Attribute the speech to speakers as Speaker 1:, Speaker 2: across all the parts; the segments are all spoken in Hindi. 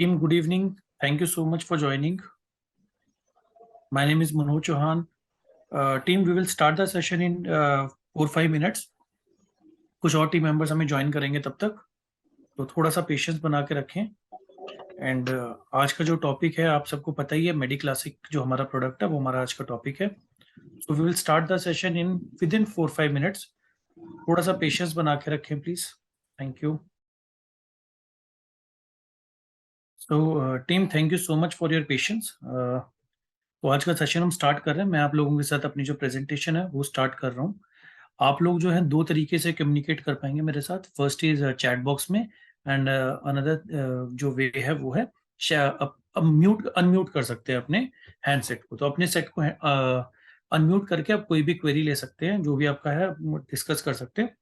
Speaker 1: Team, good evening. Thank you so much for joining. My name is Manoj Chauhan. Team, we will start the session in 4-5 minutes. कुछ और टीम मेंबर्स हमें ज्वाइन करेंगे तब तक, तो थोड़ा सा पेशेंस बना के रखें। एंड आज का जो टॉपिक है आप सबको पता ही है, मेडिक्लासिक जो हमारा प्रोडक्ट है वो हमारा आज का टॉपिक है। So we will start the session in within 4-5 minutes. थोड़ा सा पेशेंस बना के रखें please. Thank you. So team, thank you so much for your patience. तो आज का सेशन हम स्टार्ट कर रहे हैं। मैं आप लोगों के साथ अपनी जो प्रेजेंटेशन है वो स्टार्ट कर रहा हूँ। आप लोग जो है दो तरीके से कम्युनिकेट कर पाएंगे मेरे साथ। फर्स्ट इज चैट बॉक्स में, एंड अनदर जो वे है वो है म्यूट अनम्यूट कर सकते हैं अपने हैंडसेट को। तो अपने सेट को अनम्यूट करके आप कोई भी क्वेरी ले सकते हैं, जो भी आपका है डिस्कस कर सकते हैं।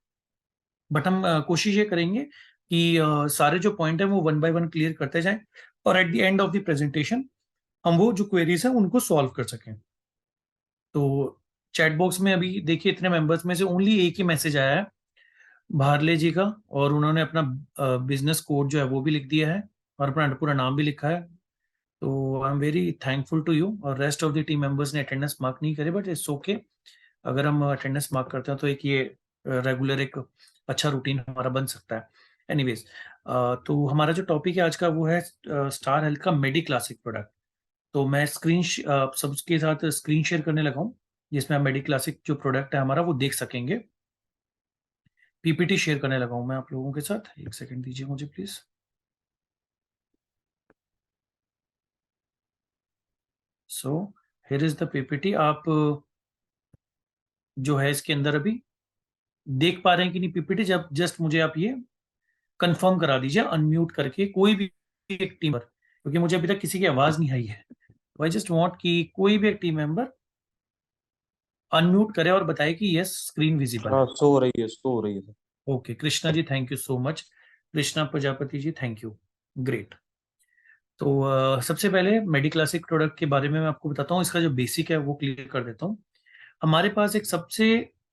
Speaker 1: बट हम कोशिश ये करेंगे कि सारे जो पॉइंट है वो वन बाय वन क्लियर करते जाएं, और at the end of the presentation हम वो जो क्वेरीज है उनको सॉल्व कर सकें। तो चैट बॉक्स में अभी देखिए इतने मेंबर्स में से ओनली एक ही मैसेज आया है, भारले जी का, और उन्होंने अपना बिजनेस कोड जो है वो भी लिख दिया है और अपना पूरा नाम भी लिखा है। तो I am very thankful to you. और rest of the team members ने अटेंडेंस मार्क नहीं करे, बट इट्स ओके। अगर हम अटेंडेंस मार्क करते हैं तो एक ये रेगुलर एक अच्छा रूटीन हमारा बन सकता है। एनीवेज, तो हमारा जो टॉपिक है आज का वो है स्टार हेल्थ का मेडी क्लासिक प्रोडक्ट। तो मैं सबके साथ स्क्रीन शेयर करने लगा हूँ, जिसमें आप मेडी क्लासिक जो प्रोडक्ट है हमारा वो देख सकेंगे। पीपीटी शेयर करने लगा हूँ मैं आप लोगों के साथ। एक सेकंड दीजिए मुझे please. So here is the PPT. आप जो है इसके अंदर अभी देख पा रहे हैं कि नहीं पीपीटी? जब जस्ट मुझे आप ये कंफर्म करा दीजिए अनम्यूट करके कोई भी एक टीम मेंबर, क्योंकि मुझे अभी तक किसी की आवाज नहीं आई है। आई जस्ट वांट कि कोई भी एक टीम मेंबर अनम्यूट करे और बताए कि यस स्क्रीन विजिबल है।
Speaker 2: हाँ, सो हो रही है।
Speaker 1: Okay Krishna ji, thank you so much. Krishna Prajapati ji, thank you. Great. तो सबसे पहले मेडिक्लासिक प्रोडक्ट के बारे में मैं आपको बताता हूँ। इसका जो बेसिक है वो क्लियर कर देता हूँ। हमारे पास एक सबसे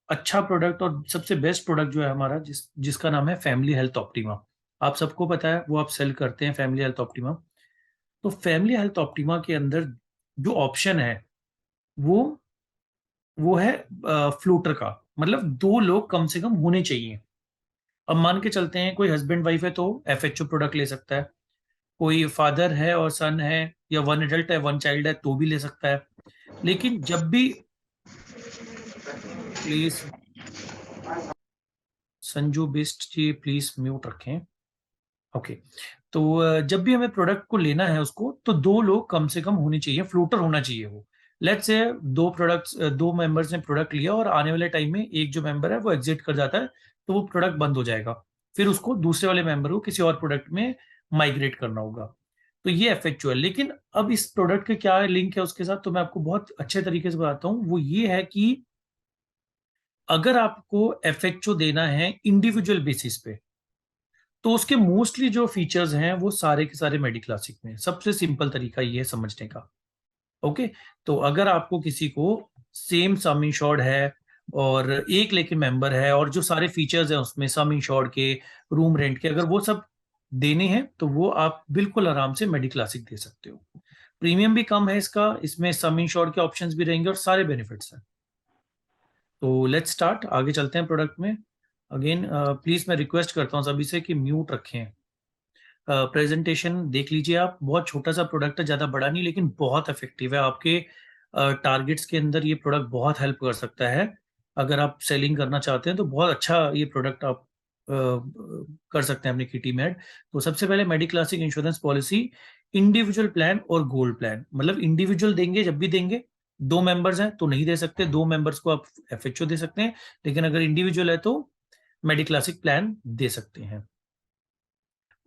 Speaker 1: अच्छा प्रोडक्ट और सबसे बेस्ट प्रोडक्ट जो है हमारा, जिसका नाम है फैमिली हेल्थ ऑप्टिमा। आप सबको पता है, वो आप सेल करते हैं फैमिली हेल्थ ऑप्टिमा। तो फैमिली हेल्थ ऑप्टिमा के अंदर जो ऑप्शन है वो वो है फ्लूटर का, मतलब दो लोग कम से कम होने चाहिए। अब मान के चलते हैं कोई हस्बैंड वाइफ है तो एफएचओ प्रोडक्ट ले सकता है, कोई फादर है और सन है, या वन एडल्ट है वन चाइल्ड है तो भी ले सकता है। लेकिन जब भी, please Sanju Bist ji please mute रखें। ओके। तो जब भी हमें प्रोडक्ट को लेना है उसको, तो दो लोग कम से कम होने चाहिए, फ्लूटर होना चाहिए वो। लेट्स से दो मेंबर्स ने प्रोडक्ट लिया और आने वाले टाइम में एक जो मेंबर है वो एग्जिट कर जाता है, तो वो प्रोडक्ट बंद हो जाएगा। फिर उसको दूसरे वाले मेंबर को किसी और प्रोडक्ट में माइग्रेट करना होगा। तो ये एफएक्चुअल। लेकिन अब इस प्रोडक्ट का क्या लिंक है उसके साथ, तो मैं आपको बहुत अच्छे तरीके से बताता हूँ। वो ये है कि अगर आपको एफएक्चओ देना है इंडिविजुअल बेसिस पे, तो उसके मोस्टली जो फीचर्स हैं वो सारे के सारे मेडिक्लासिक में। सबसे सिंपल तरीका ये है समझने का। ओके। तो अगर आपको किसी को सेम सम इंश्योर्ड है और एक लेके मेंबर है, और जो सारे फीचर्स हैं उसमें सम इंश्योर्ड के, रूम रेंट के, अगर वो सब देने हैं तो वो आप बिल्कुल आराम से मेडिक्लासिक दे सकते हो। प्रीमियम भी कम है इसका, इसमें सम इंश्योर्ड के ऑप्शंस भी रहेंगे और सारे बेनिफिट्स हैं। तो लेट्स स्टार्ट, आगे चलते हैं प्रोडक्ट में। अगेन प्लीज मैं रिक्वेस्ट करता हूँ सभी से कि म्यूट रखें। प्रेजेंटेशन देख लीजिए आप। बहुत छोटा सा प्रोडक्ट है, ज़्यादा बड़ा नहीं, लेकिन बहुत इफेक्टिव है। आपके टारगेट्स के अंदर ये प्रोडक्ट बहुत हेल्प कर सकता है। अगर आप सेलिंग करना चाहते हैं तो बहुत अच्छा ये प्रोडक्ट आप कर सकते हैं अपनी किटी में ऐड। तो सबसे पहले Mediclassic insurance policy, individual plan और गोल्ड प्लान। मतलब इंडिविजुअल देंगे जब भी देंगे, दो मेंबर्स हैं तो नहीं दे सकते, दो मेंबर्स को आप एफएचओ दे सकते हैं। लेकिन अगर इंडिविजुअल है तो मेडिक्लासिक प्लान दे सकते हैं।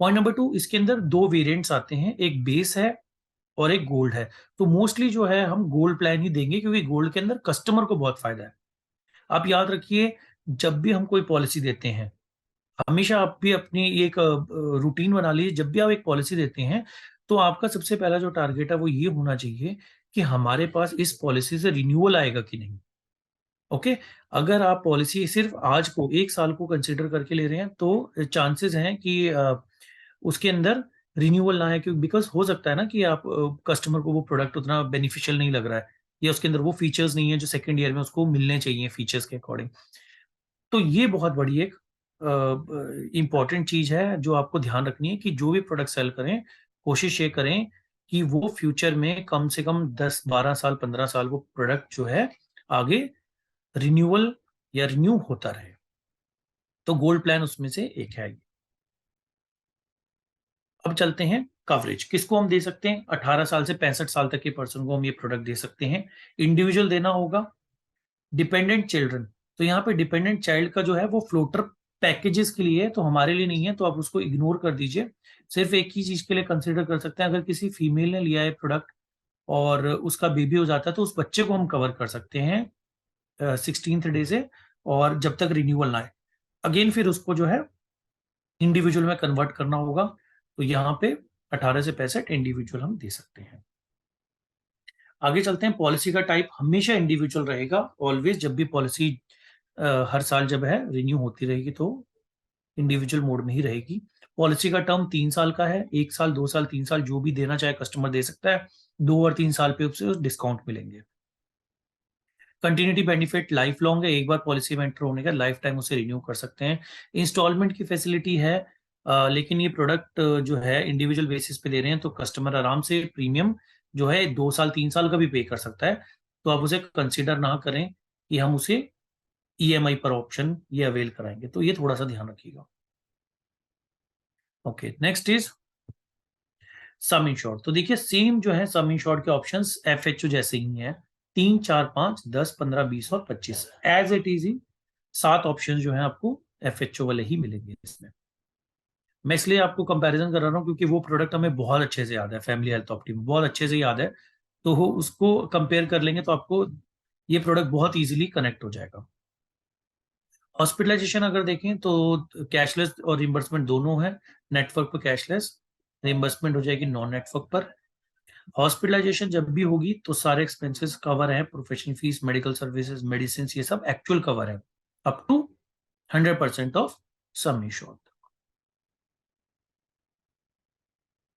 Speaker 1: पॉइंट नंबर 2, इसके अंदर दो वेरिएंट्स आते हैं, एक बेस है और एक गोल्ड है। तो मोस्टली जो है हम गोल्ड प्लान ही देंगे, क्योंकि गोल्ड के अंदर कस्टमर को बहुत फायदा है। आप याद रखिए, जब भी हम कोई पॉलिसी देते हैं, हमेशा आप भी अपनी एक रूटीन बना लीजिए। जब भी आप एक पॉलिसी देते हैं तो आपका सबसे पहला जो टारगेट है वो ये होना चाहिए कि हमारे पास इस पॉलिसी से रिन्यूअल आएगा कि नहीं। ओके। अगर आप पॉलिसी सिर्फ आज को, एक साल को कंसिडर करके ले रहे हैं, तो चांसेस हैं कि उसके अंदर रिन्यूअल ना है, क्योंकि बिकॉज हो सकता है ना कि आप कस्टमर को वो प्रोडक्ट उतना बेनिफिशियल नहीं लग रहा है, या उसके अंदर वो फीचर्स नहीं है जो सेकेंड ईयर में उसको मिलने चाहिए फीचर्स के अकॉर्डिंग। तो ये बहुत बड़ी एक इंपॉर्टेंट चीज है जो आपको ध्यान रखनी है कि जो भी प्रोडक्ट सेल करें, कोशिश ये करें कि वो फ्यूचर में कम से कम 10-12 साल 15 साल वो प्रोडक्ट जो है आगे रिन्यूअल या रिन्यू होता रहे। तो गोल्ड प्लान उसमें से एक है। अब चलते हैं कवरेज किसको हम दे सकते हैं। 18 साल से 65 साल तक के पर्सन को हम ये प्रोडक्ट दे सकते हैं। इंडिविजुअल देना होगा। डिपेंडेंट चिल्ड्रन, तो यहाँ पे डिपेंडेंट चाइल्ड का जो है वो फ्लोटर पैकेजेस के लिए है, तो हमारे लिए नहीं है, तो आप उसको इग्नोर कर दीजिए। सिर्फ एक ही चीज के लिए कंसिडर कर सकते हैं, अगर किसी फीमेल ने लिया है प्रोडक्ट और उसका बेबी हो जाता है तो उस बच्चे को हम कवर कर सकते हैं 16th डे से, और जब तक रिन्यूअल ना आए। अगेन फिर उसको जो है इंडिविजुअल में कन्वर्ट करना होगा, तो यहाँ पे 18 से 65 इंडिविजुअल हम दे सकते हैं। आगे चलते हैं। पॉलिसी का टाइप हमेशा इंडिविजुअल रहेगा, ऑलवेज। जब भी पॉलिसी हर साल जब है रिन्यू होती रहेगी तो इंडिविजुअल मोड में ही रहेगी। पॉलिसी का टर्म 3 साल का है। 1 साल 2 साल 3 साल जो भी देना चाहे कस्टमर दे सकता है। 2 और 3 साल पे उसे डिस्काउंट मिलेंगे। कंटिन्यूटी बेनिफिट लाइफ लॉन्ग है, एक बार पॉलिसी में एंटर होने का लाइफ टाइम उसे रिन्यू कर सकते हैं। इंस्टॉलमेंट की फैसिलिटी है, लेकिन ये प्रोडक्ट जो है इंडिविजुअल बेसिस पे दे रहे हैं, तो कस्टमर आराम से प्रीमियम जो है 2 साल 3 साल का भी पे कर सकता है। तो आप उसे कंसिडर ना करें कि हम उसे ईएमआई पर ऑप्शन ये अवेल कराएंगे, तो ये थोड़ा सा ध्यान रखिएगा। Okay, next is some insured. तो देखिए सेम जो है सम इंश्योर्ड के ऑप्शंस एफएचओ जैसे ही हैं, 3 4 5 10 15 20 और 25 एज इट इज ही। 7 ऑप्शन जो है आपको एफएचओ वाले ही मिलेंगे इसमें। मैं इसलिए आपको कंपैरिजन कर रहा हूँ क्योंकि वो प्रोडक्ट हमें बहुत अच्छे से याद है, फैमिली हेल्थ ऑप्टिम बहुत अच्छे से याद है, तो वो उसको कंपेयर कर लेंगे तो आपको ये प्रोडक्ट बहुत इजीली कनेक्ट हो जाएगा। हॉस्पिटलाइजेशन अगर देखें तो कैशलेस और रिम्बर्समेंट दोनों है। नेटवर्क पर कैशलेस, रिम्बर्समेंट हो जाएगी नॉन नेटवर्क पर। हॉस्पिटलाइजेशन जब भी होगी तो सारे एक्सपेंसेस कवर है, professional fees, medical services, medicine, ये सब एक्चुअल कवर है up to 100% of sum insured.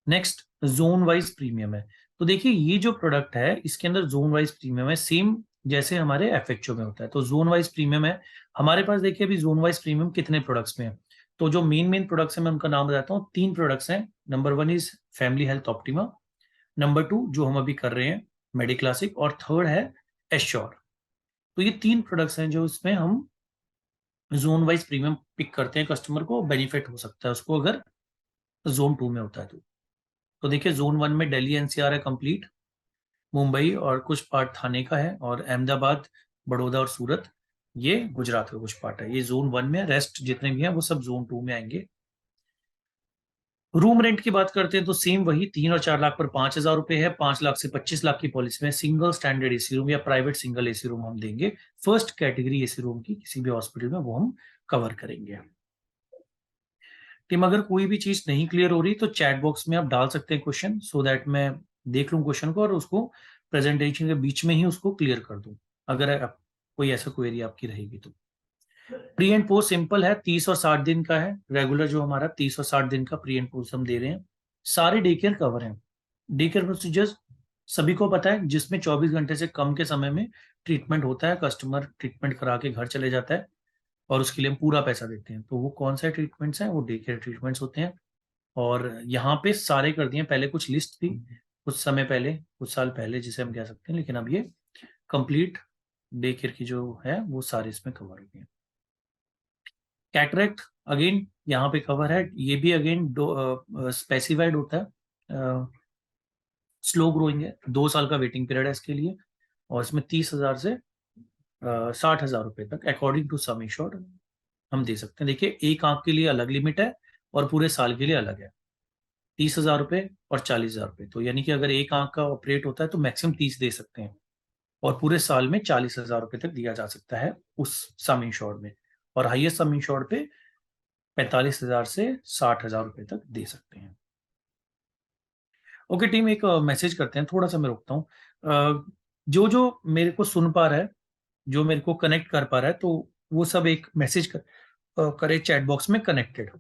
Speaker 1: Next zone wise premium है। तो देखिए ये जो प्रोडक्ट है इसके अंदर जोन वाइज प्रीमियम है, सेम जैसे हमारे एफएचओ में होता है, तो जोन वाइज प्रीमियम है हमारे पास। देखिए अभी जोन वाइज प्रीमियम कितने प्रोडक्ट्स में है, तो जो मेन मेन प्रोडक्ट्स हैं मैं उनका नाम बताता हूँ। 3 प्रोडक्ट्स हैं। Number 1 is family health optima, number 2 जो हम अभी कर रहे हैं मेडिक्लासिक, और थर्ड है एश्योर। तो ये 3 प्रोडक्ट्स हैं जो इसमें हम जोन वाइज प्रीमियम पिक करते हैं, कस्टमर को बेनिफिट हो सकता है उसको अगर जोन 2 में होता है तो देखिए जोन 1 में दिल्ली एनसीआर है कंप्लीट, मुंबई और कुछ पार्ट थाने का है, और अहमदाबाद, बड़ौदा और सूरत ये गुजरात का कुछ पार्ट है। ये जोन 1 में है, रेस्ट जितने भी हैं वो सब जोन 2 में आएंगे। रूम रेंट की बात करते हैं तो सेम वही 3 और 4 लाख पर 5,000 रुपए है। 5 लाख से 25 लाख की पॉलिसी में सिंगल स्टैंडर्ड एसी रूम या प्राइवेट सिंगल एसी रूम हम देंगे। फर्स्ट कैटेगरी एसी रूम की किसी भी हॉस्पिटल में वो हम कवर करेंगे। टीम अगर कोई भी चीज नहीं क्लियर हो रही तो चैट बॉक्स में आप डाल सकते हैं क्वेश्चन, सो दैट मैं देख लूँ क्वेश्चन को और उसको प्रेजेंटेशन के बीच में ही उसको क्लियर कर दूं, अगर कोई ऐसा क्वेरी आपकी रहेगी तो। प्री एंड पोस्ट सिंपल है, 30 और 60 दिन का है। रेगुलर जो हमारा 30 और 60 दिन का प्री एंड पोस्ट हम दे रहे हैं। सारे डे केयर कवर हैं। डे केयर प्रोसीजर्स सभी को पता है, जिसमें 24 घंटे से कम के समय में ट्रीटमेंट होता है, कस्टमर ट्रीटमेंट करा के घर चले जाता है और उसके लिए हम पूरा पैसा देते हैं। तो वो कौन से ट्रीटमेंट्स हैं, वो डे केयर ट्रीटमेंट्स होते हैं। और यहाँ पे सारे कर दिए, पहले कुछ लिस्ट थी कुछ समय पहले, कुछ साल पहले जिसे हम कह सकते हैं, लेकिन अब ये कंप्लीट डे केयर की जो है वो सारे इसमें कवर हो गए। कैटरेक्ट अगेन यहाँ पे कवर है, ये भी अगेन स्पेसिफाइड होता है, स्लो ग्रोइंग है, 2 साल का वेटिंग पीरियड है इसके लिए, और इसमें 30,000 से 60,000 रुपए तक अकॉर्डिंग टू सम इंश्योर्ड हम दे सकते हैं। देखिए एक आंख के लिए अलग लिमिट है और पूरे साल के लिए अलग है, 30,000 रुपए और 40,000 रुपए। तो यानी कि अगर एक आंख का ऑपरेट होता है तो मैक्सिमम 30 दे सकते हैं, और पूरे साल में 40,000 रुपए तक दिया जा सकता है उस सम इंश्योर्ड में, और हाईएस्ट सम इंश्योर्ड पे 45,000 से 60,000 रुपए तक दे सकते हैं। ओके टीम, एक मैसेज करते हैं, थोड़ा सा मैं रुकता हूँ। जो जो मेरे को सुन पा रहा है, जो मेरे को कनेक्ट कर पा रहा है, तो वो सब एक मैसेज करे चैट बॉक्स में कनेक्टेड।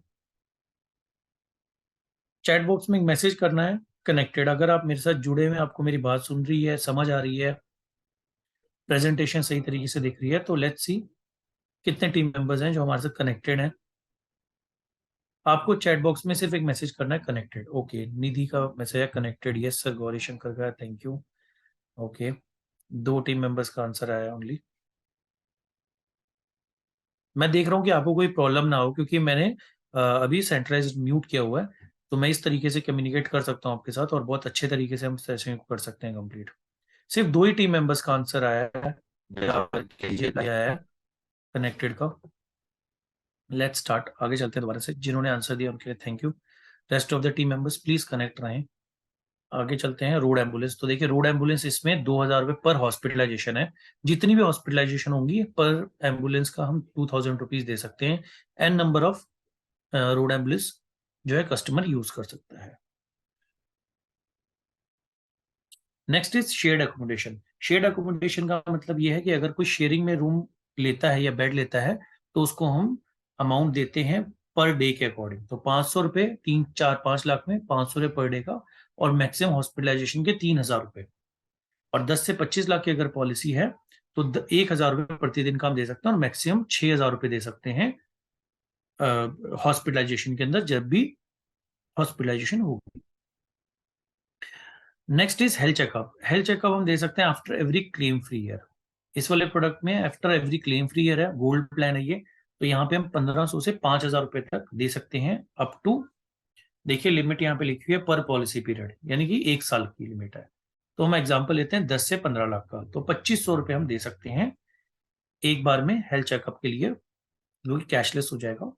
Speaker 1: चैट बॉक्स में एक मैसेज करना है कनेक्टेड। अगर आप मेरे साथ जुड़े हुए, आपको मेरी बात सुन रही है, समझ आ रही है, प्रेजेंटेशन सही तरीके से दिख रही है, तो लेट्स सी कितने टीम मेंबर्स हैं जो हमारे साथ कनेक्टेड हैं। आपको चैट बॉक्स में सिर्फ एक मैसेज करना है कनेक्टेड। ओके, निधि का मैसेज है connected, yes sir, Gauri Shankar का, thank you. Okay, 2 team members का आंसर आया ओनली। मैं देख रहा हूँ कि आपको कोई प्रॉब्लम ना हो, क्योंकि मैंने अभी सेंट्रलाइज म्यूट किया हुआ है, तो मैं इस तरीके से कम्युनिकेट कर सकता हूँ आपके साथ, और बहुत अच्छे तरीके से हम सेशन को कर सकते हैं कंप्लीट। सिर्फ 2 ही टीम मेंबर्स का आंसर आया है, आया है कनेक्टेड का। लेट्स स्टार्ट, आगे चलते हैं दोबारा से। जिन्होंने आंसर दिया उनके लिए thank you. Rest of the team members please connect रहें। आगे चलते हैं। रोड एम्बुलेंस, तो देखिए रोड एम्बुलेंस इसमें 2,000 रुपये पर हॉस्पिटलाइजेशन है। जितनी भी हॉस्पिटलाइजेशन होंगी पर एम्बुलेंस का हम 2,000 रुपीज दे सकते हैं। An number of road ambulance जो है कस्टमर यूज कर सकता है। Next is shared accommodation. Shared accommodation का मतलब यह है कि अगर कोई शेयरिंग में रूम लेता है या बेड लेता है, तो उसको हम अमाउंट देते हैं पर डे के अकॉर्डिंग। तो 500 रुपये, 3, 4, 5 लाख में 500 रुपये पर डे का, और मैक्सिमम हॉस्पिटलाइजेशन के 3,000 रुपये। और 10 से 25 लाख की अगर पॉलिसी है तो 1,000 रुपये प्रतिदिन का हम दे सकते हैं, और मैक्सिमम 6,000 रुपये दे सकते हैं हॉस्पिटलाइजेशन के अंदर, जब भी हॉस्पिटलाइजेशन होगी। Next is health checkup. Health checkup हम दे सकते हैं after every claim free year. इस वाले प्रोडक्ट में after every claim free year है, गोल्ड प्लान है ये। तो यहाँ पे हम 1,500 से 5,000 रुपए तक दे सकते हैं, अप टू, देखिए लिमिट यहाँ पे लिखी हुई है पर पॉलिसी पीरियड, यानी कि 1 साल की लिमिट है। तो हम एग्जाम्पल लेते हैं 10 से 15 लाख का, तो 2,500 रुपये हम दे सकते हैं एक बार में हेल्थ चेकअप के लिए, जो कि कैशलेस हो जाएगा।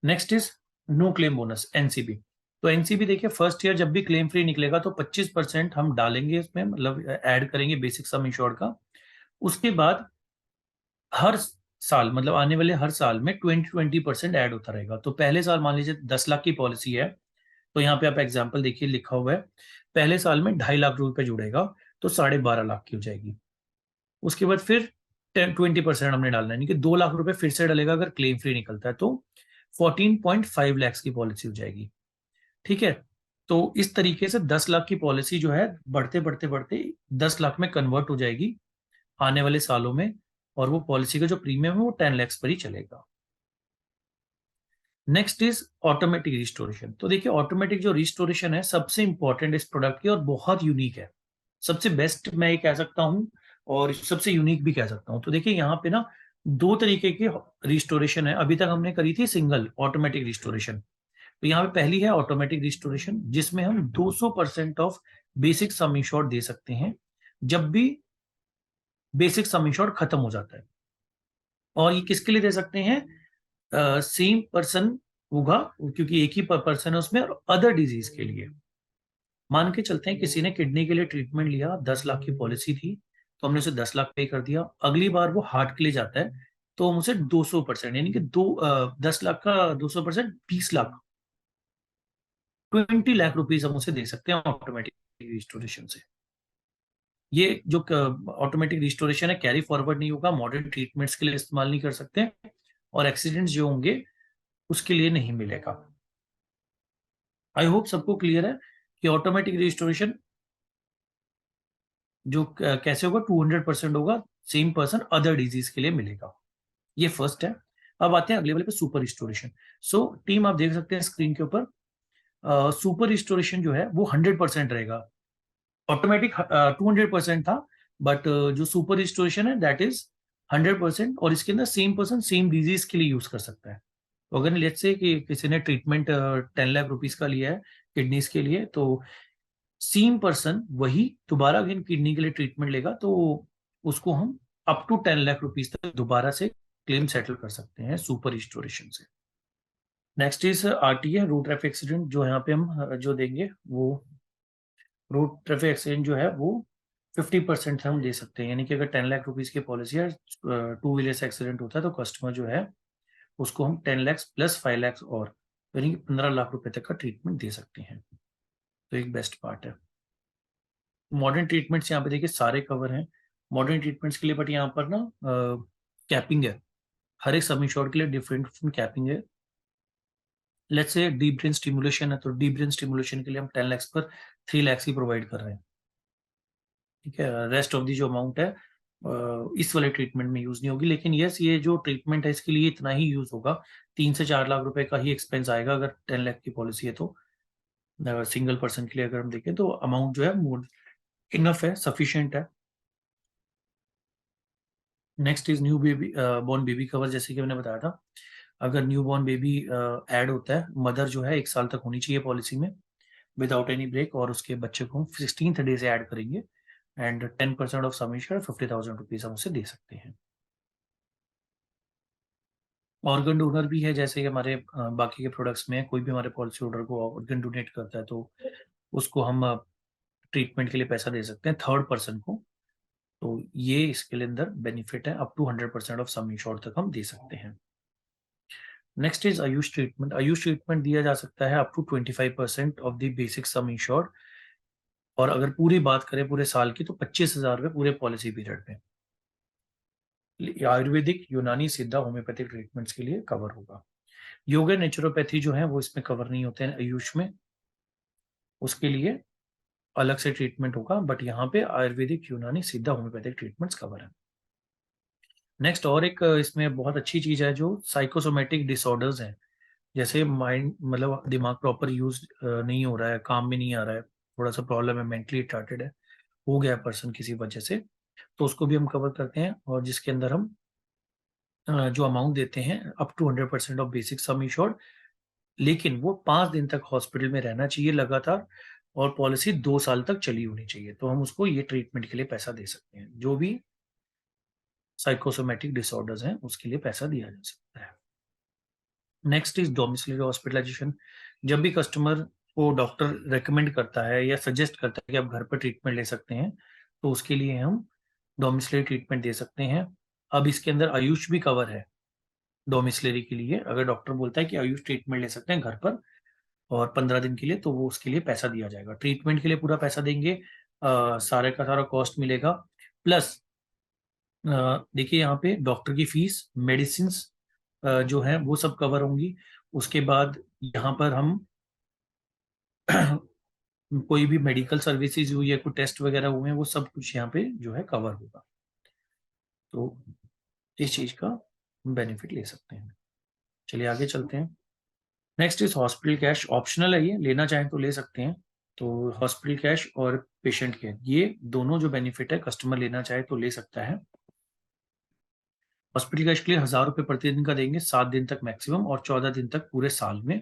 Speaker 1: Next is no claim bonus, NCB. तो एनसीबी देखिए फर्स्ट ईयर जब भी क्लेम फ्री निकलेगा तो 25% हम डालेंगे इसमें, मतलब ऐड करेंगे बेसिक सम इंश्योर्ड का। उसके बाद हर साल, मतलब आने वाले हर साल में 20% ऐड होता रहेगा। तो पहले साल मान लीजिए 10 लाख की पॉलिसी है, तो यहाँ पे आप एग्जाम्पल देखिए लिखा हुआ है, पहले साल में 2.5 लाख रुपए जुड़ेगा, तो 12.5 लाख की हो जाएगी। उसके बाद फिर 20% हमने डालना है, यानी कि 2 लाख रुपए फिर से डलेगा अगर क्लेम फ्री निकलता है, तो 14.5 लाख की पॉलिसी हो जाएगी। ठीक है, तो इस तरीके से 10 लाख की पॉलिसी जो है बढ़ते बढ़ते बढ़ते 10 लाख में कन्वर्ट हो जाएगी आने वाले सालों में, और वो पॉलिसी का जो प्रीमियम है वो 10 लाख पर ही चलेगा। Next is automatic restoration. तो देखिए ऑटोमेटिक जो रिस्टोरेशन है सबसे इंपॉर्टेंट इस प्रोडक्ट की, और बहुत यूनिक है, सबसे बेस्ट मैं ये कह सकता हूँ, और सबसे यूनिक भी कह सकता हूँ। तो देखिए यहाँ पे ना 2 तरीके की रिस्टोरेशन है। अभी तक हमने करी थी सिंगल ऑटोमेटिक रिस्टोरेशन, तो यहाँ पे पहली है ऑटोमेटिक रिस्टोरेशन, जिसमें हम 200% ऑफ बेसिक सम इंश्योर्ड दे सकते हैं जब भी बेसिक सम इंश्योर्ड खत्म हो जाता है। और ये किसके लिए दे सकते हैं? सेम पर्सन होगा, क्योंकि एक ही पर्सन है उसमें, और अदर डिजीज के लिए। मान के चलते हैं किसी ने किडनी के लिए ट्रीटमेंट लिया, 10 लाख की पॉलिसी थी, तो हमने उसे 10 लाख पे कर दिया। अगली बार वो हार्ट के लिए जाता है, तो हम उसे 200%, यानी कि 10 लाख का 200%, 20 लाख, 20 लाख रुपीज हम उसे दे सकते हैं ऑटोमेटिक रिस्टोरेशन से। ये जो ऑटोमेटिक रिस्टोरेशन है कैरी फॉरवर्ड नहीं होगा, मॉडर्न ट्रीटमेंट्स के लिए इस्तेमाल नहीं कर सकते, और एक्सीडेंट्स जो होंगे उसके लिए नहीं मिलेगा। आई होप सबको क्लियर है कि ऑटोमेटिक रिस्टोरेशन जो कैसे होगा, 200% होगा, सेम पर्सन अदर डिजीज के लिए मिलेगा। ये फर्स्ट है। अब आते हैं अगले वाले पे, सुपर रिस्टोरेशन। सो टीम आप देख सकते हैं स्क्रीन के ऊपर, सुपर रिस्टोरेशन जो है वो 100% रहेगा। ऑटोमेटिक 200% था, बट जो सुपर रिस्टोरेशन है दैट इज 100%, और इसके अंदर सेम पर्सन सेम डिजीज के लिए यूज कर सकता है। तो अगर लेट्स से कि किसी ने ट्रीटमेंट 10 लाख रुपीज का लिया है किडनीज के लिए, तो सेम पर्सन वही दोबारा अगेन किडनी के लिए ट्रीटमेंट लेगा, तो उसको हम अप टू 10 लाख रुपीज तक दोबारा से क्लेम सेटल कर सकते हैं सुपर रिस्टोरेशन से। Next is RTA, road traffic accident. जो यहाँ पे हम जो देंगे वो, रोड ट्रैफिक एक्सीडेंट जो है वो 50% हम दे सकते हैं, यानी कि अगर 10 लाख रुपीज की पॉलिसी है, 2 व्हीलर से एक्सीडेंट होता है, तो कस्टमर जो है उसको हम 10 लाख प्लस 5 लाख, और यानी कि 15 लाख रुपए तक का ट्रीटमेंट दे सकते हैं। तो एक बेस्ट पार्ट है। मॉडर्न ट्रीटमेंट्स यहाँ पे देखिए सारे कवर हैं मॉडर्न ट्रीटमेंट्स के लिए, बट यहाँ पर ना कैपिंग है। हर एक सब इंश्योर्ड के लिए डिफरेंट कैपिंग है। Let's say deep brain stimulation है, तो डीप ब्रेन स्टिमुलेशन के लिए हम 10 लाख पर 3 लाख ही प्रोवाइड कर रहे हैं, ठीक है। रेस्ट ऑफ दी जो अमाउंट है इस वाले ट्रीटमेंट में यूज नहीं होगी, लेकिन यस ये जो ट्रीटमेंट है इसके लिए इतना ही यूज होगा, 3 से 4 लाख रुपए का ही एक्सपेंस आएगा अगर 10 लाख की पॉलिसी है तो। सिंगल पर्सन के लिए अगर हम देखें तो अमाउंट जो है मोर इनफ है, सफिशिएंट है। Next is new baby born baby cover. जैसे कि मैंने बताया था, अगर न्यू बॉर्न बेबी ऐड होता है, मदर जो है 1 साल तक होनी चाहिए पॉलिसी में विदाउट एनी ब्रेक, और उसके बच्चे को हम 16th डे से ऐड करेंगे and 10% of sum insured 50,000 rupees हम उसे दे सकते हैं। ऑर्गन डोनर भी है, जैसे कि हमारे बाकी के प्रोडक्ट्स में कोई भी हमारे पॉलिसी होल्डर को ऑर्गन डोनेट करता है तो उसको हम ट्रीटमेंट के लिए पैसा दे सकते हैं थर्ड पर्सन को। तो ये इसके लिए अंदर बेनिफिट है, up to 100% of sum insured तक हम दे सकते हैं। Next is Ayush treatment. Ayush treatment दिया जा सकता है up to 25% of the basic sum insured, और अगर पूरी बात करें पूरे साल की तो 25,000 रुपये पूरे पॉलिसी पीरियड में। आयुर्वेदिक, यूनानी, सिद्धा, होम्योपैथिक ट्रीटमेंट्स के लिए कवर होगा। योगा, नेचुरोपैथी जो है वो इसमें कवर नहीं होते हैं आयुष में, उसके लिए अलग से ट्रीटमेंट होगा, बट यहाँ पे आयुर्वेदिक, यूनानी, सिद्धा, होम्योपैथिक ट्रीटमेंट्स कवर है। नेक्स्ट और एक इसमें बहुत अच्छी चीज है जो साइकोसोमेटिक डिसऑर्डर्स हैं, जैसे माइंड मतलब दिमाग प्रॉपर यूज नहीं हो रहा है, काम में नहीं आ रहा है, थोड़ा सा प्रॉब्लम है, मेंटली रिटार्टेड है, हो गया पर्सन किसी वजह से, तो उसको भी हम कवर करते हैं, और जिसके अंदर हम जो अमाउंट देते हैं up to 100% of basic sum insured, लेकिन वो 5 दिन तक हॉस्पिटल में रहना चाहिए लगातार, और पॉलिसी 2 साल तक चली होनी चाहिए, तो हम उसको ये ट्रीटमेंट के लिए पैसा दे सकते हैं। जो भी साइकोसोमेटिक डिसऑर्डर्स हैं उसके लिए पैसा दिया जा सकता है। Next is domiciliary hospitalization. जब भी कस्टमर को डॉक्टर रेकमेंड करता है या सजेस्ट करता है कि आप घर पर ट्रीटमेंट ले सकते हैं, तो उसके लिए हम डोमिसिलरी ट्रीटमेंट दे सकते हैं। अब इसके अंदर आयुष भी कवर है डोमिसिलरी के लिए, अगर डॉक्टर बोलता है कि आयुष ट्रीटमेंट ले सकते हैं घर पर और 15 दिन के लिए, तो वो उसके लिए पैसा दिया जाएगा। ट्रीटमेंट के लिए पूरा पैसा देंगे, सारे का सारा कॉस्ट मिलेगा, प्लस देखिए यहाँ पे डॉक्टर की फीस, मेडिसिन जो है वो सब कवर होंगी। उसके बाद यहाँ पर हम कोई भी मेडिकल सर्विसेज हुई है, कोई टेस्ट वगैरह हुए हैं, वो सब कुछ यहाँ पे जो है कवर होगा, तो इस चीज का बेनिफिट ले सकते हैं। चलिए आगे चलते हैं। Next is hospital cash. Optional है, ये लेना चाहें तो ले सकते हैं। तो हॉस्पिटल कैश और पेशेंट केयर, ये दोनों जो बेनिफिट है कस्टमर लेना चाहे तो ले सकता है। हॉस्पिटल कैश के लिए 1,000 रुपये प्रतिदिन का देंगे, 7 दिन तक मैक्सिमम, और 14 दिन तक पूरे साल में।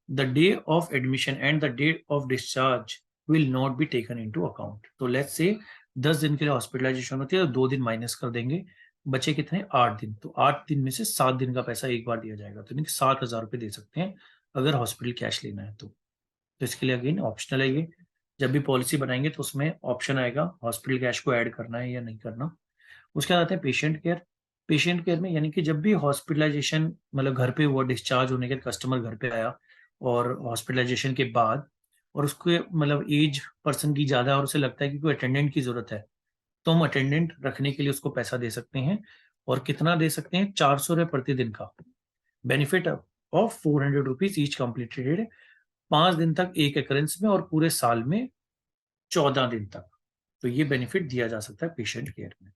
Speaker 1: The day of admission and the date of discharge will not be taken into account. तो लेट्स से 10 दिन के लिए हॉस्पिटलाइजेशन होती है तो 2 दिन माइनस कर देंगे, बचे कितने, 8 दिन। तो 8 दिन में से 7 दिन का पैसा एक बार दिया जाएगा, तो 7,000 रुपये दे सकते हैं अगर हॉस्पिटल कैश लेना है तो। इसके लिए अगेन ऑप्शनल है ये, जब भी पॉलिसी बनाएंगे तो उसमें ऑप्शन आएगा हॉस्पिटल कैश को ऐड करना है या नहीं करना। उसके बाद आते हैं पेशेंट केयर। पेशेंट केयर में यानी कि जब भी हॉस्पिटलाइजेशन मतलब घर पे हुआ, डिस्चार्ज होने के कस्टमर घर पे आया और हॉस्पिटलाइजेशन के बाद, और उसके मतलब एज पर्सन की ज्यादा है और उसे लगता है कि कोई अटेंडेंट की जरूरत है, तो हम अटेंडेंट रखने के लिए उसको पैसा दे सकते हैं। और कितना दे सकते हैं, 400 रुपये प्रतिदिन का, benefit of 400 rupees each completed, 5 दिन तक एक एकरेंस में, और पूरे साल में 14 दिन तक। तो ये बेनिफिट दिया जा सकता है पेशेंट केयर में।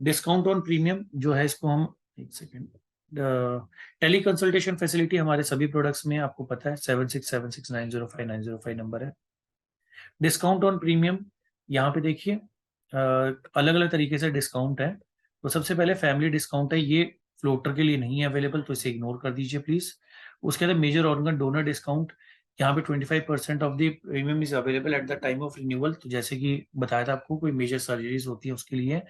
Speaker 1: डिस्काउंट ऑन प्रीमियम जो है इसको हम, एक सेकेंड, टेली कंसल्टेशन फैसिलिटी हमारे सभी प्रोडक्ट्स में आपको पता है 7676905905 नंबर है। डिस्काउंट ऑन प्रीमियम, यहाँ पे देखिए अलग अलग तरीके से डिस्काउंट है। तो सबसे पहले फैमिली डिस्काउंट है, ये फ्लोटर के लिए नहीं है अवेलेबल, तो इसे इग्नोर कर दीजिए प्लीज। उसके बाद मेजर ऑर्गन डोनर डिस्काउंट, यहाँ पे 25% of the premium is available at the time of renewal. तो जैसे कि बताया था आपको, कोई मेजर सर्जरीज होती है उसके लिए।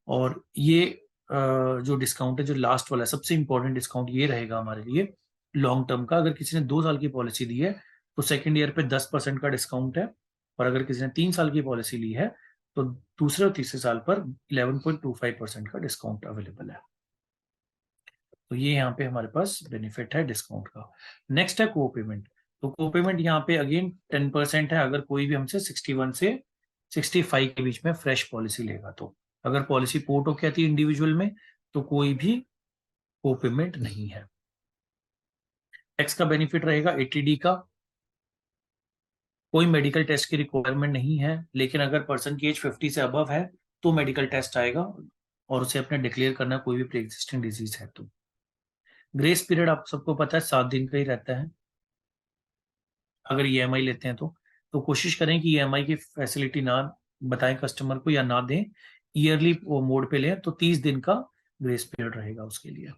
Speaker 1: और ये जो डिस्काउंट है, जो लास्ट वाला है, सबसे इंपॉर्टेंट डिस्काउंट ये रहेगा हमारे लिए लॉन्ग टर्म का। अगर किसी ने 2 साल की पॉलिसी दी है तो सेकेंड ईयर पे 10% का डिस्काउंट है, और अगर किसी ने 3 साल की पॉलिसी ली है तो दूसरे और तीसरे साल पर 11.25% का डिस्काउंट अवेलेबल है। तो ये यहाँ पे हमारे पास बेनिफिट है डिस्काउंट का। नेक्स्ट है को पेमेंट। तो को पेमेंट यहाँ पे अगेन 10% है अगर कोई भी हमसे 61 से 65 के बीच में फ्रेश पॉलिसी लेगा तो। अगर पॉलिसी पोर्ट हो कहती है इंडिविजुअल में तो कोई भी को पेमेंट नहीं है। टैक्स का बेनिफिट रहेगा 80D का, कोई मेडिकल टेस्ट की रिक्वायरमेंट नहीं है, लेकिन अगर पर्सन की एज 50 से अबव है तो मेडिकल टेस्ट आएगा और उसे अपने डिक्लेयर करना कोई भी प्री एग्जिस्टिंग डिजीज है तो। ग्रेस पीरियड आप सबको पता है 7 दिन का ही रहता है अगर ईएमआई लेते हैं तो कोशिश करें कि ईएमआई की फैसिलिटी ना बताएं कस्टमर को या ना दें, ईयरली वो मोड पे लें तो 30 दिन का ग्रेस पीरियड रहेगा उसके लिए।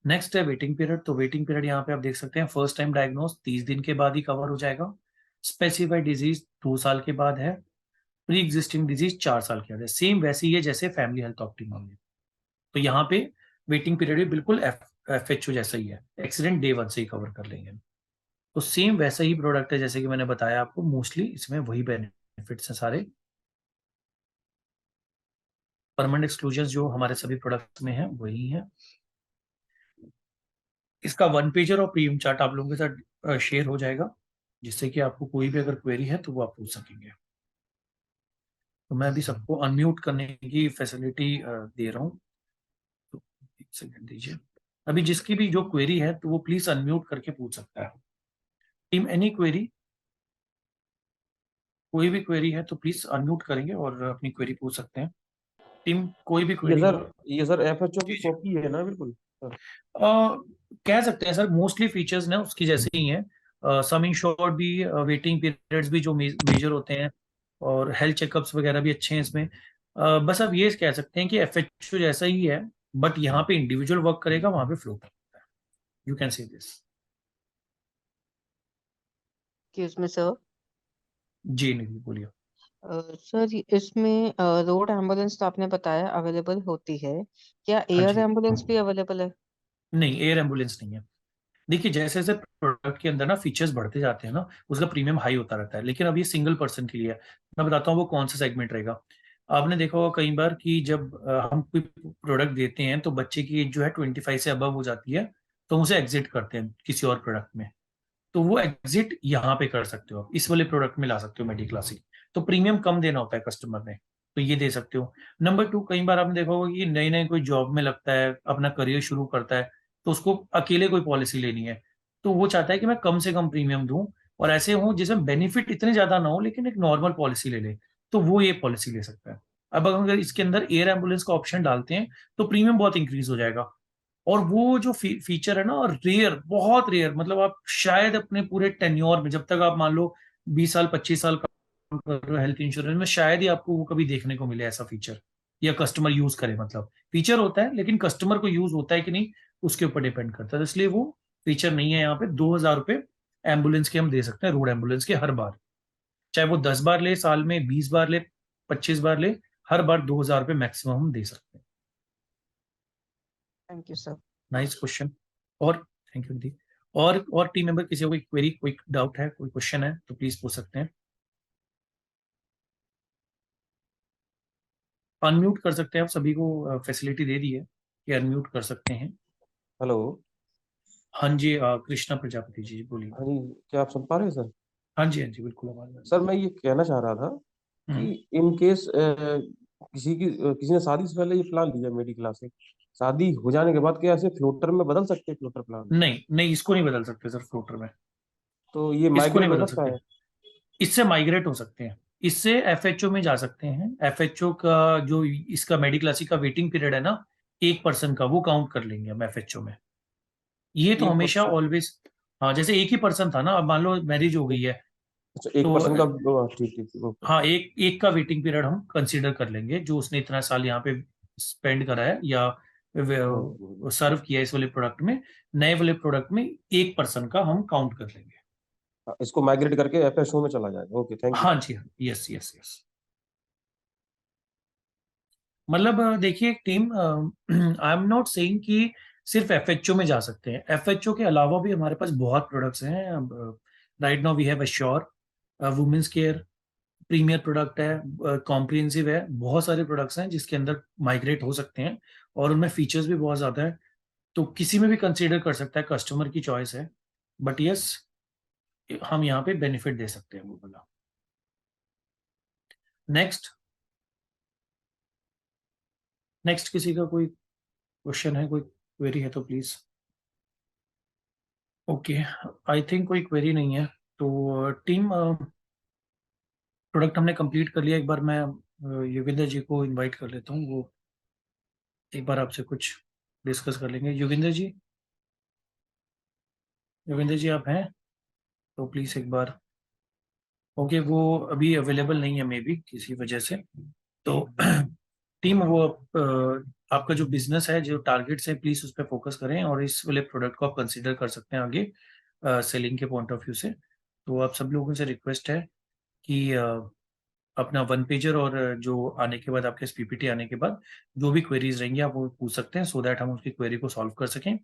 Speaker 1: नेक्स्ट है वेटिंग पीरियड। तो वेटिंग पीरियड यहाँ पे आप देख सकते हैं फर्स्ट टाइम डायग्नोस 30 दिन के बाद ही कवर हो जाएगा, स्पेसिफाइड डिजीज 2 साल के बाद है, प्री एग्जिस्टिंग डिजीज 4 साल के बाद है। सेम वैसे ही है जैसे फैमिली हेल्थ ऑप्टिमा में। तो यहाँ पे वेटिंग पीरियड भी बिल्कुल एफएचओ जैसा ही है, एक्सीडेंट डे 1 से ही कवर कर लेंगे। तो सेम वैसा ही प्रोडक्ट है जैसे कि मैंने बताया आपको, मोस्टली इसमें वही बेनिफिट्स हैं सारे। परमानेंट एक्सक्लूजन जो हमारे सभी प्रोडक्ट्स में है वही है। इसका 1 पेजर और प्रीमियम चार्ट आप लोगों के साथ शेयर हो जाएगा, जिससे कि आपको कोई भी अगर क्वेरी है तो वो आप पूछ सकेंगे। तो मैं अभी सबको अनम्यूट करने की फैसिलिटी दे रहा हूँ, तो एक सेकंड दीजिए। अभी जिसकी भी जो क्वेरी है तो वो प्लीज अनम्यूट करके पूछ सकता है। टीम एनी क्वेरी, कोई भी क्वेरी है तो प्लीज अनम्यूट करेंगे और अपनी क्वेरी पूछ सकते हैं। टीम कोई भी क्वेरी हो।
Speaker 2: ये सर एफएचओ की
Speaker 1: जी जी।
Speaker 2: कॉपी है ना, बिल्कुल सर।
Speaker 1: कह सकते हैं सर, मोस्टली फीचर्स ना उसकी जैसे ही हैं। सम इंश्योर्ड भी, वेटिंग पीरियड्स भी जो मेजर होते हैं, और हेल्थ चेकअप्स वगैरह भी अच्छे हैं इसमें। बस अब ये कह सकते हैं कि एफएचओ जैसा ही है, बट यहाँ पे इंडिविजुअल वर्क करेगा, वहां पे फ्लो करेगा। You can say this.
Speaker 3: Excuse me sir.
Speaker 1: जी नहीं बोलिए।
Speaker 3: सर इसमें रोड एम्बुलेंस तो आपने बताया अवेलेबल होती है, क्या
Speaker 1: हाँ
Speaker 3: एयर
Speaker 1: जी।
Speaker 3: एम्बुलेंस भी अवेलेबल है?
Speaker 1: नहीं, एयर एम्बुलेंस नहीं है। देखिए जैसे जैसे प्रोडक्ट के अंदर ना फीचर्स बढ़ते जाते हैं ना, उसका प्रीमियम हाई होता रहता है, लेकिन अब ये सिंगल पर्सन के लिए है। मैं बताता हूँ वो कौन सा सेगमेंट रहेगा। आपने देखा होगा कई बार कि जब हम कोई प्रोडक्ट देते हैं तो बच्चे की एज जो है 25 से अबव हो जाती है, तो हम उसे एग्जिट करते हैं किसी और प्रोडक्ट में। तो वो एग्जिट यहाँ पे कर सकते हो आप, इस वाले प्रोडक्ट में ला सकते हो मेडी क्लासिक। तो प्रीमियम कम देना होता है कस्टमर ने, तो ये दे सकते हो। नंबर 2, कई बार आपने देखा होगा कि नए नए कोई जॉब में लगता है, अपना करियर शुरू करता है, तो उसको अकेले कोई पॉलिसी लेनी है, तो वो चाहता है कि मैं कम से कम प्रीमियम दूं और ऐसे हो जिसमें बेनिफिट इतने ज्यादा ना हो, लेकिन एक नॉर्मल पॉलिसी ले ले, तो वो ये पॉलिसी ले सकता है। अब अगर इसके अंदर एयर एम्बुलेंस का ऑप्शन डालते हैं तो प्रीमियम बहुत इंक्रीज हो जाएगा। और वो जो फीचर है ना, और रेयर, बहुत रेयर, मतलब आप शायद अपने पूरे टेन्योर में, जब तक आप मान लो 20 साल 25 साल का कर रहे हो हेल्थ इंश्योरेंस में, शायद ही आपको वो कभी देखने को मिले ऐसा फीचर, या कस्टमर यूज करे। मतलब फीचर होता है लेकिन कस्टमर को यूज होता है कि नहीं उसके ऊपर डिपेंड करता है, तो इसलिए वो फीचर नहीं है यहाँ पे। 2,000 रुपये एम्बुलेंस के हम दे सकते हैं, रोड एम्बुलेंस के हर बार, चाहे वो 10 बार ले साल में, 20 बार ले, 25 बार ले, हर बार 2,000 रुपये मैक्सिमम हम दे सकते हैं।
Speaker 3: Thank you sir.
Speaker 1: Nice question. और थैंक यू दी। और टीम मेंबर किसी को कोई क्वेरी, कोई डाउट है, कोई क्वेश्चन है तो प्लीज पूछ सकते हैं। अनम्यूट कर सकते हैं आप, सभी को फैसिलिटी दे दी है कि अनम्यूट कर सकते हैं।
Speaker 2: हेलो।
Speaker 1: हाँ जी, कृष्णा प्रजापति जी बोलिए।
Speaker 2: हाँ जी, क्या आप सुन पा रहे हैं सर?
Speaker 1: हाँ जी हाँ जी, बिल्कुल आवाज आ रही
Speaker 2: सर मैं ये कहना चाह रहा था
Speaker 1: है।
Speaker 2: कि इन केस किसी ने शादी से पहले ये प्लान लिया मेडी क्लासिक, शादी हो जाने के बाद क्या ऐसे फ्लोटर में बदल सकते हैं, फ्लोटर प्लान?
Speaker 1: नहीं नहीं, इसको नहीं बदल सकते सर फ्लोटर में।
Speaker 2: तो ये
Speaker 1: इसको नहीं
Speaker 2: माइग्रेट हो
Speaker 1: बदल
Speaker 2: सकता
Speaker 1: सकते,
Speaker 2: है?
Speaker 1: इससे माइग्रेट हो सकते हैं, इससे एफएचओ में जा सकते हैं। एफएचओ का जो इसका मेडिक्लासी का वेटिंग पीरियड है ना, 1 पर्सन का, वो काउंट कर लेंगे हम एफएचओ में। ये तो
Speaker 2: एक
Speaker 1: हमेशा
Speaker 2: पर्सन
Speaker 1: ऑलवेज, हाँ जैसे एक ही पर्सन था ना, अब मान लो मैरिज हो गई
Speaker 2: एक,
Speaker 1: है
Speaker 2: अच्छा एक
Speaker 1: तो
Speaker 2: पर्सन का ठीक ठीक ठीक, ओके।
Speaker 1: हाँ, एक एक का वेटिंग पीरियड हम कंसीडर कर लेंगे, जो उसने इतना साल यहाँ पे स्पेंड करा है या
Speaker 2: हम्म।
Speaker 1: सर्व किया है इस वाले प्रोडक्ट में। नए वाले प्रोडक्ट में 1 पर्सन का हम काउंट कर लेंगे।
Speaker 2: हाँ, इसको माइग्रेट करके एफएसओ में चला जाएगा। ओके, थैंक यू
Speaker 1: हाँ
Speaker 2: सर।
Speaker 1: जी हाँ, यस यस यस। मतलब देखिए team, I am not saying कि सिर्फ एफएचओ में जा सकते हैं, एफएचओ के अलावा भी हमारे पास बहुत प्रोडक्ट्स हैं। Right now we have Assure, women's care premier product है, कॉम्प्रिहेंसिव है, बहुत सारे प्रोडक्ट्स हैं जिसके अंदर माइग्रेट हो सकते हैं, और उनमें फीचर्स भी बहुत ज्यादा है, तो किसी में भी कंसीडर कर सकता है, कस्टमर की चॉइस है। बट यस, हम यहाँ पे बेनिफिट दे सकते हैं वो वाला। नेक्स्ट, नेक्स्ट किसी का कोई क्वेश्चन है, कोई क्वेरी है तो प्लीज। ओके, आई थिंक कोई क्वेरी नहीं है। तो टीम, प्रोडक्ट हमने कंप्लीट कर लिया। एक बार मैं योगेंद्र जी को इनवाइट कर लेता हूँ, वो एक बार आपसे कुछ डिस्कस कर लेंगे। योगेंद्र जी, योगेंद्र जी आप हैं तो प्लीज एक बार। ओके, वो अभी अवेलेबल नहीं है मे बी किसी वजह से। तो टीम, वो आपका जो बिजनेस है, जो टारगेट्स है, प्लीज उस पर फोकस करें और इस वाले प्रोडक्ट को आप कंसिडर कर सकते हैं आगे सेलिंग के पॉइंट ऑफ व्यू से। तो आप सब लोगों से रिक्वेस्ट है कि अपना वन पेजर और जो आने के बाद आपके पीपीटी आने के बाद जो भी क्वेरीज रहेंगी आप वो पूछ सकते हैं, सो दैट हम उसकी क्वेरी को सॉल्व कर सकें।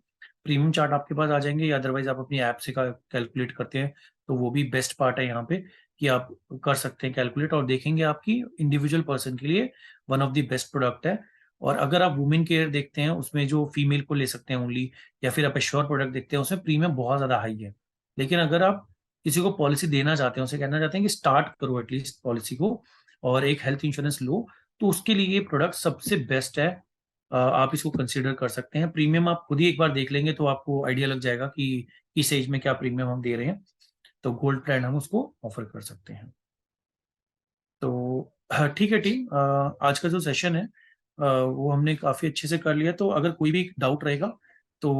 Speaker 1: प्रीमियम चार्ट आपके पास आ जाएंगे, या अदरवाइज आप अपनी ऐप से कैलकुलेट करते हैं तो वो भी बेस्ट पार्ट है यहाँ पे, कि आप कर सकते हैं कैलकुलेट और देखेंगे आपकी इंडिविजुअल पर्सन के लिए one of the best product है। और अगर आप वुमेन केयर देखते हैं उसमें जो फीमेल को ले सकते हैं ओनली, या फिर आप एश्योर प्रोडक्ट देखते हैं उसमें प्रीमियम बहुत ज्यादा हाई है। लेकिन अगर आप किसी को पॉलिसी देना चाहते हैं, उसे कहना चाहते हैं कि स्टार्ट करो एटलीस्ट पॉलिसी को और एक हेल्थ इंश्योरेंस लो, तो उसके लिए ये प्रोडक्ट सबसे बेस्ट है। आप इसको कंसिडर कर सकते हैं। प्रीमियम आप खुद ही एक बार देख लेंगे तो आपको आइडिया लग जाएगा कि इस एज में क्या प्रीमियम हम दे रहे हैं। तो गोल्ड प्लान हम उसको ऑफर कर सकते हैं। तो ठीक है टीम, आज का जो सेशन है वो हमने काफी अच्छे से कर लिया। तो अगर कोई भी डाउट रहेगा तो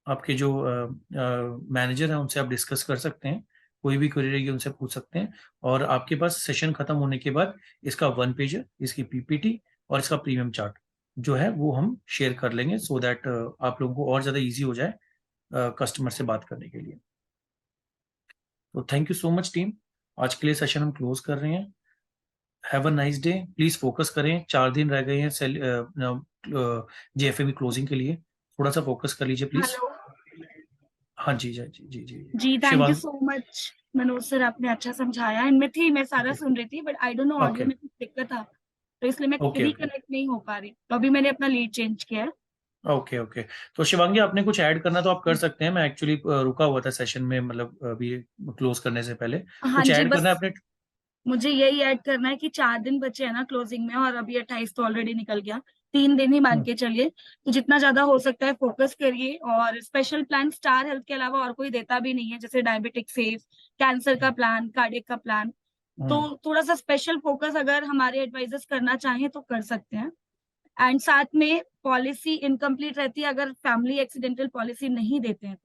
Speaker 1: आपके जो मैनेजर हैं उनसे आप डिस्कस कर सकते हैं। कोई भी क्वेरी रहेगी उनसे पूछ सकते हैं। और आपके पास सेशन खत्म होने के बाद इसका वन पेजर, इसकी पीपीटी और इसका प्रीमियम चार्ट जो है वो हम शेयर कर लेंगे, सो दैट आप लोगों को और ज़्यादा इजी हो जाए कस्टमर से बात करने के लिए। तो thank you so much team, आज के लिए सेशन हम क्लोज कर रहे हैं। Have a nice day. Please focus करें, 4 दिन रह गए हैं जेएफएबी क्लोजिंग के लिए, थोड़ा सा फोकस कर लीजिए प्लीज।
Speaker 4: हेलो
Speaker 1: हाँ जी जी जी जी जी
Speaker 4: जी, thank you
Speaker 1: Shivang,
Speaker 4: so much Manoj sir, आपने अच्छा समझाया। इनमें थी, मैं सारा सुन रही थी, but I don't know audio
Speaker 1: okay
Speaker 4: में कुछ दिक्कत था, तो इसलिए मैं
Speaker 1: ओके ओके
Speaker 4: रिकनेक्ट नहीं हो पा रही। तो अभी मैंने अपना लीड चेंज किया है।
Speaker 1: Okay okay. तो शिवांगी, आपने कुछ ऐड करना तो आप कर सकते हैं। मैं एक्चुअली रुका हुआ था सेशन में, मतलब अभी क्लोज करने से पहले।
Speaker 4: हाँ
Speaker 1: कुछ
Speaker 4: जी,
Speaker 1: ऐड करना है
Speaker 4: बस
Speaker 1: आपने?
Speaker 4: मुझे यही ऐड करना है कि 4 दिन बचे हैं ना क्लोजिंग में, और अभी 28 तो ऑलरेडी निकल गया। 3 दिन ही मान के चलिए, तो जितना ज्यादा हो सकता है फोकस करिए। और स्पेशल प्लान स्टार हेल्थ के अलावा और कोई देता भी नहीं है, जैसे डायबिटिक सेफ, कैंसर का प्लान, कार्डियक का प्लान। तो थोड़ा सा स्पेशल फोकस अगर हमारे एडवाइजर्स करना चाहें तो कर सकते हैं। एंड साथ में पॉलिसी इनकम्प्लीट रहती है अगर फैमिली एक्सीडेंटल पॉलिसी नहीं देते हैं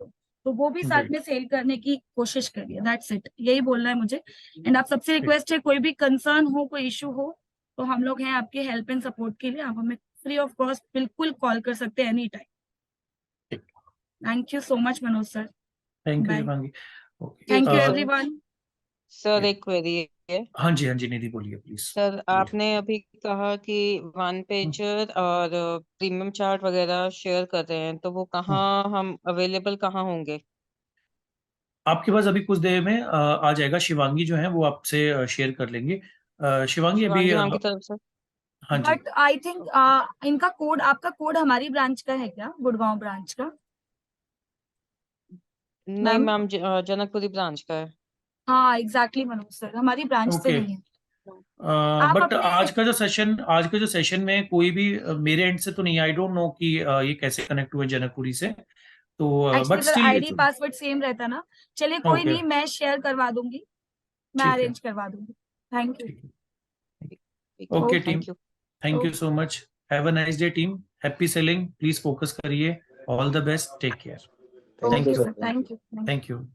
Speaker 4: तो वो भी साथ
Speaker 1: राइट।
Speaker 4: में सेल करने की कोशिश करिए। दैट्स इट, यही बोलना है मुझे। एंड आप सबसे रिक्वेस्ट है, कोई भी कंसर्न हो, कोई इशू हो, तो हम लोग हैं आपके हेल्प एंड सपोर्ट के लिए। आप हमें फ्री ऑफ कॉस्ट बिल्कुल कॉल कर सकते हैं any time. Thank you so much Manoj sir.
Speaker 1: Thank you
Speaker 4: bye.
Speaker 1: Shivangi. Okay.
Speaker 4: Thank you
Speaker 3: sir
Speaker 4: everyone.
Speaker 3: Sir एक क्वेरी है।
Speaker 1: हाँ जी हाँ जी, निधि बोलिए प्लीज।
Speaker 3: सर आपने अभी कहा कि वन पेजर और प्रीमियम चार्ट वगैरह शेयर कर रहे हैं, तो वो कहाँ हम अवेलेबल कहाँ होंगे?
Speaker 1: आपके पास अभी कुछ देर में आ जाएगा। शिवांगी जो है वो आपसे शेयर कर लेंगे। शिवांगी अभी
Speaker 3: शिवांगी मैम की तरफ से?
Speaker 1: हाँ जी।
Speaker 4: बट आई थिंक इनका कोड, आपका कोड हमारी ब्रांच का है क्या, गुड़गांव ब्रांच का?
Speaker 3: नहीं
Speaker 4: मैम,
Speaker 3: मैम, जनकपुरी ब्रांच का है।
Speaker 4: हाँ एग्जैक्टली मनोज सर, हमारी ब्रांच से
Speaker 1: ओके।
Speaker 4: नहीं है। आप
Speaker 1: बट
Speaker 4: अपने
Speaker 1: आज का जो सेशन में कोई भी मेरे एंड से तो नहीं, आई डोंट नो कि ये कैसे कनेक्ट हुए जनकपुरी से। तो but
Speaker 4: actually sir
Speaker 1: still
Speaker 4: ID
Speaker 1: it's
Speaker 4: password same रहता ना। चलिए कोई
Speaker 1: ओके।
Speaker 4: नहीं, मैं शेयर करवा दूंगी, मैं
Speaker 1: ठीक है,
Speaker 4: अरेंज करवा दूंगी। Thank you.
Speaker 1: ठीक है।
Speaker 3: ठीक है,
Speaker 1: okay team,
Speaker 3: thank you.
Speaker 1: Thank you
Speaker 4: okay.
Speaker 1: So much. Have a nice day team. Happy selling. Please focus करिए। All the best, take care.
Speaker 2: Thank
Speaker 4: okay
Speaker 2: you
Speaker 1: thank you.
Speaker 4: Sir,
Speaker 2: sir.
Speaker 4: Thank you.
Speaker 1: Thank you.